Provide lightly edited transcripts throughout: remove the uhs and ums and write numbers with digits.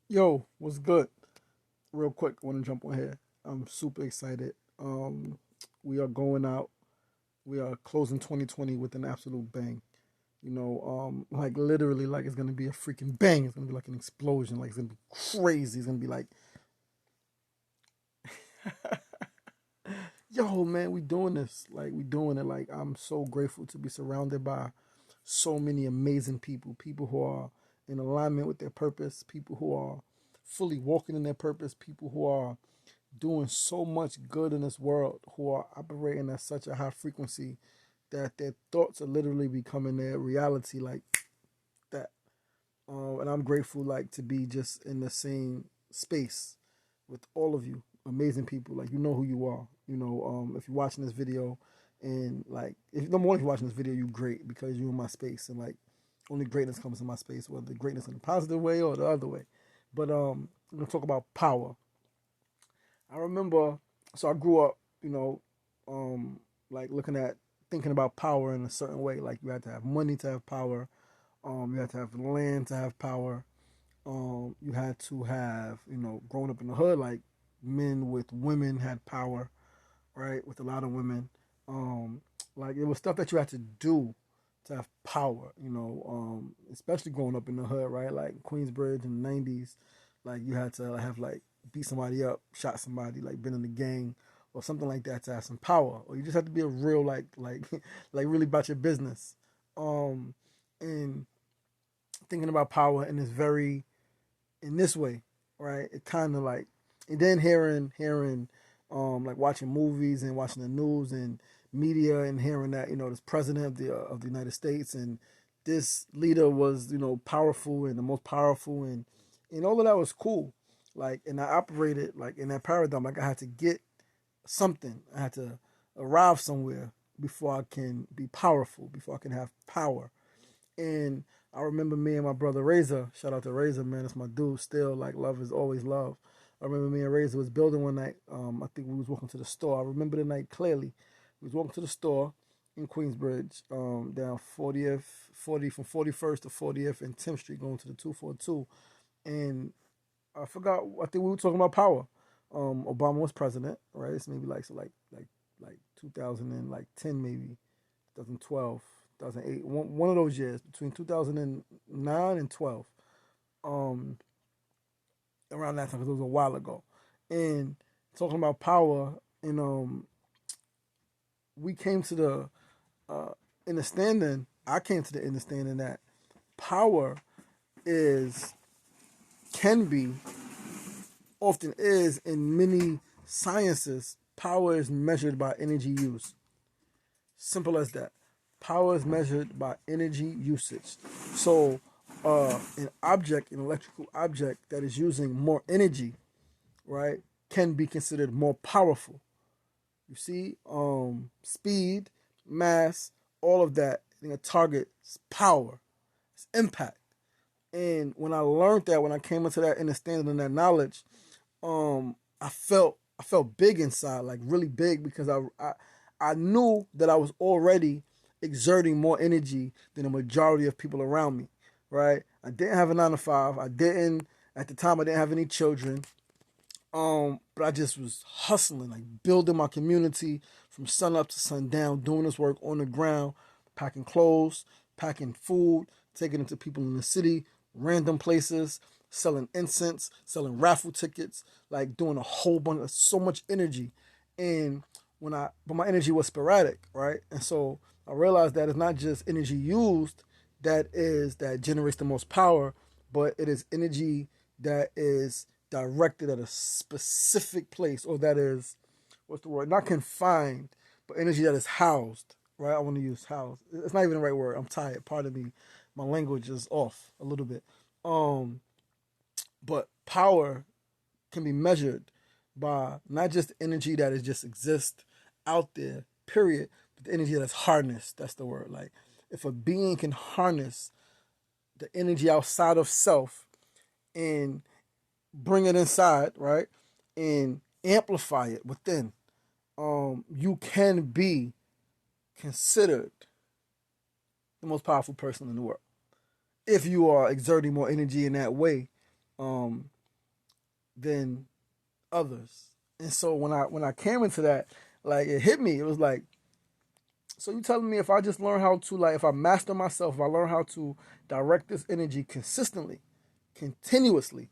Yo, what's good? Real quick, I want to jump on here. I'm super excited. We are going out. We are closing 2020 with an absolute bang. Like literally, like it's gonna be a freaking bang. It's gonna be like an explosion. Like it's gonna be crazy. It's gonna be like, yo, man, we doing this. Like we doing it. Like I'm so grateful to be surrounded by so many amazing people. People who are in alignment with their purpose. People who are fully walking in their purpose. People who are doing so much good in this world, who are operating at such a high frequency that their thoughts are literally becoming their reality like that. And I'm grateful like to be just in the same space with all of you amazing people. Like you know who you are. If you're watching this video and like if number one if you're watching this video, you great because you're in my space and like only greatness comes in my space, whether greatness in a positive way or the other way. But I'm gonna talk about power. I remember, so I grew up, like looking at thinking about power in a certain way. Like you had to have money to have power. You had to have land to have power. You had to have, growing up in the hood, like men with women had power, right? With a lot of women. Um, like it was stuff that you had to do to have power, especially growing up in the hood, right? Like Queensbridge in the 90s, like you had to have like beat somebody up, shot somebody, like been in the gang or something like that to have some power. Or you just have to be a real like really about your business. Um and thinking about power in in this way, right? It kind of like, and then hearing, like watching movies and watching the news and media and hearing that this president of the United States and this leader was powerful and the most powerful and all of that was cool. Like, and I operated like in that paradigm. Like I had to get something. I had to arrive somewhere before I can be powerful. Before I can have power. And I remember me and my brother Razor, shout out to Razor, man, that's my dude still, like love is always love. I remember me and Razor was building one night. I think we was walking to the store. I remember the night clearly. We was walking to the store in Queensbridge, down 40 from 41st to 40th and 10th Street going to the 242. And I forgot, I think we were talking about power. Obama was president, right? It's maybe like 2010 maybe, 2012, 2008, one of those years between 2009 and 12, um, around that time because it was a while ago. And talking about power, and we came to the understanding. I came to the understanding that power is can be often is in many sciences. Power is measured by energy use. Simple as that. Power is measured by energy usage. So, an electrical object that is using more energy, right, can be considered more powerful. You see, speed, mass, all of that, a target's power, it's impact. And when I learned that, when I came into that understanding and that knowledge, I felt big inside, like really big, because I knew that I was already exerting more energy than the majority of people around me. Right? I didn't have a 9 to 5. I didn't at the time. I didn't have any children. But I just was hustling, like building my community from sun up to sundown, doing this work on the ground, packing clothes, packing food, taking it to people in the city, random places, selling incense, selling raffle tickets, like doing a whole bunch of so much energy. And but my energy was sporadic, right? And so I realized that it's not just energy used that generates the most power, but it is energy that is directed at a specific place, or that is, what's the word? Not confined, but energy that is housed. Right? I want to use housed. It's not even the right word. I'm tired. Pardon me. My language is off a little bit. Um, but power can be measured by not just energy that is just exist out there, period, but the energy that's harnessed. That's the word. Like if a being can harness the energy outside of self and bring it inside, right, and amplify it within, you can be considered the most powerful person in the world if you are exerting more energy in that way. than others. And so when I came into that, like it hit me. It was like, so you telling me if I just learn how to, like, if I master myself, if I learn how to direct this energy consistently, continuously,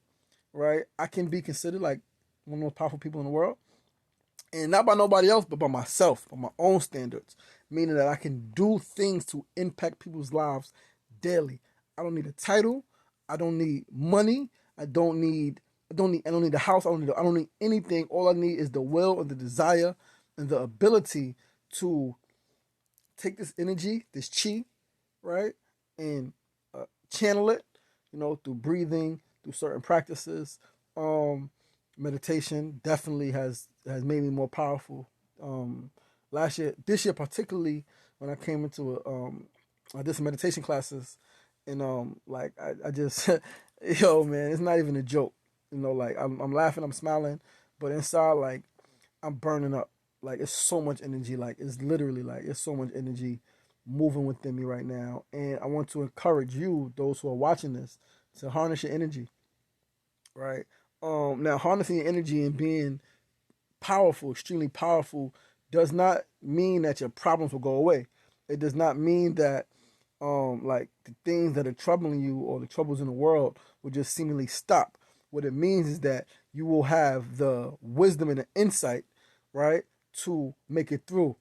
right, I can be considered like one of the most powerful people in the world, and not by nobody else, but by myself, by my own standards. Meaning that I can do things to impact people's lives daily. I don't need a title. I don't need money. I don't need. I don't need a house. I don't need anything. All I need is the will and the desire and the ability to take this energy, this chi, right, and channel it, through breathing, through certain practices. Um, Meditation definitely has made me more powerful. This year particularly, when I came into I did some meditation classes, and like I just, yo man, it's not even a joke. Like I'm laughing, I'm smiling, but inside, like, I'm burning up. Like, it's so much energy. Like, it's literally like it's so much energy moving within me right now. And I want to encourage you, those who are watching this, to harness your energy, right? Now harnessing your energy and being powerful, extremely powerful, does not mean that your problems will go away. It does not mean that like the things that are troubling you or the troubles in the world will just seemingly stop. What it means is that you will have the wisdom and the insight, right, to make it through.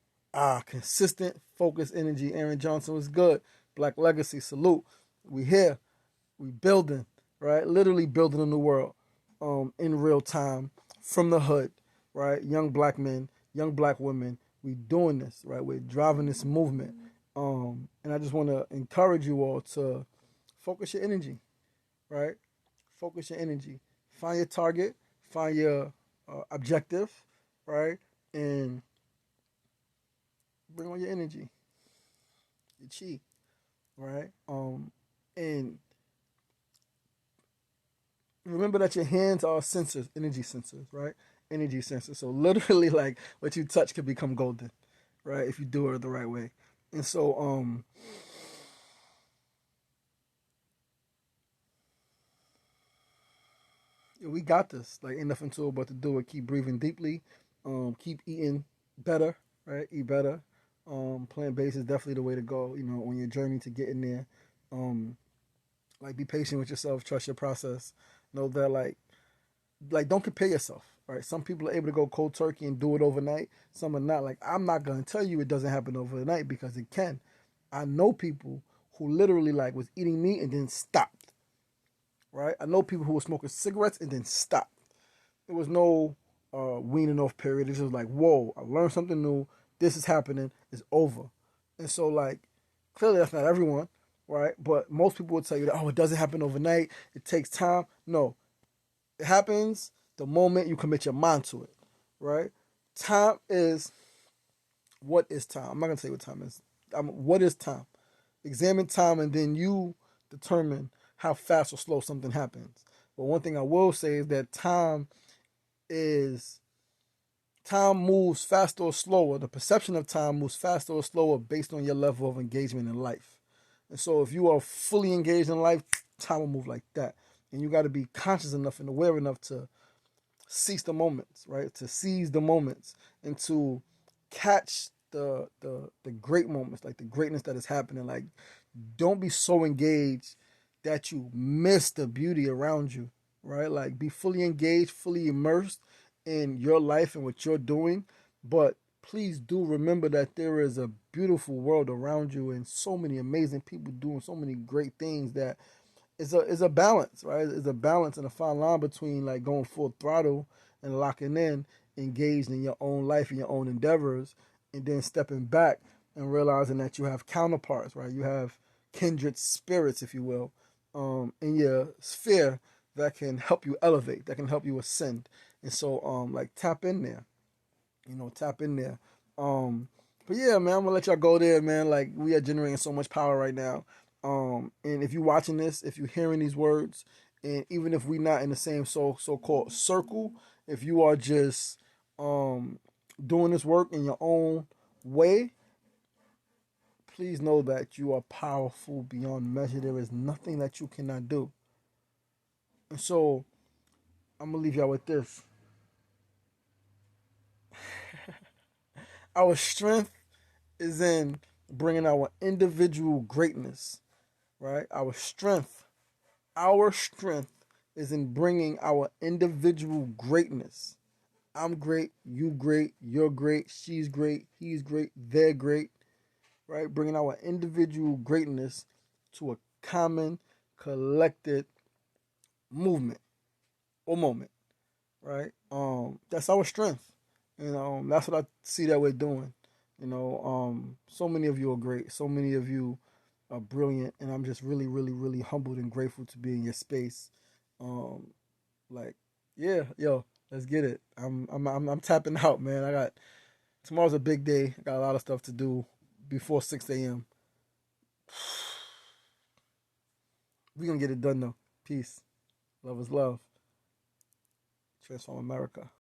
Consistent, focused energy. Aaron Johnson was good. Black Legacy, salute. We here. We building, right? Literally building a new world in real time from the hood, right? Young black men, young black women, we doing this, right? We're driving this movement. And I just want to encourage you all to focus your energy, right? Focus your energy. Find your target, find your objective, right? And bring on your energy, your chi, right? And remember that your hands are sensors, energy sensors, right? Energy sensors. So literally, like, what you touch could become golden, right? If you do it the right way. And so, we got this. Like, ain't nothing to it but to do it. Keep breathing deeply. Keep eating better, right? Eat better. Plant based is definitely the way to go. On your journey to getting there. Like, be patient with yourself. Trust your process. Know that, like don't compare yourself. Right? Some people are able to go cold turkey and do it overnight. Some are not. Like, I'm not gonna tell you it doesn't happen overnight, because it can. I know people who literally, like, was eating meat and then stopped. Right? I know people who were smoking cigarettes and then stopped. There was no weaning off period. It's just like, whoa, I learned something new. This is happening. It's over. And so, like, clearly that's not everyone, right? But most people would tell you that, oh, it doesn't happen overnight. It takes time. No, it happens the moment you commit your mind to it, right? Time is, what is time? I'm not gonna say what time is. What is time? Examine time, and then you determine how fast or slow something happens. But one thing I will say is that is time moves faster or slower. The perception of time moves faster or slower based on your level of engagement in life. And so if you are fully engaged in life, time will move like that. And you got to be conscious enough and aware enough to seize the moments, right? To seize the moments and to catch the great moments, like the greatness that is happening. Like, don't be so engaged that you miss the beauty around you, right? Like, be fully engaged, fully immersed in your life and what you're doing, but please do remember that there is a beautiful world around you and so many amazing people doing so many great things that is a balance, right? It's a balance and a fine line between, like, going full throttle and locking in, engaged in your own life and your own endeavors, and then stepping back and realizing that you have counterparts, right? You have kindred spirits, if you will, in your sphere that can help you elevate, that can help you ascend. And so, like, tap in there, tap in there. But yeah, man, I'm gonna let y'all go there, man. Like, we are generating so much power right now. And if you're watching this, if you're hearing these words, and even if we're not in the same so-called circle, if you are just doing this work in your own way, please know that you are powerful beyond measure. There is nothing that you cannot do. And so, I'm gonna leave y'all with this. Our strength is in bringing our individual greatness, right? Our strength is in bringing our individual greatness. I'm great, you great, you're great, she's great, he's great, they're great, right? Bringing our individual greatness to a common, collected movement or moment, right? That's our strength, and that's what I see that we're doing. So many of you are great. So many of you are brilliant, and I'm just really, really, really humbled and grateful to be in your space. Um, like, yeah, yo, let's get it. I'm tapping out, man. I got tomorrow's a big day. I got a lot of stuff to do before 6 a.m. We gonna get it done though. Peace. Love is love. Transform America.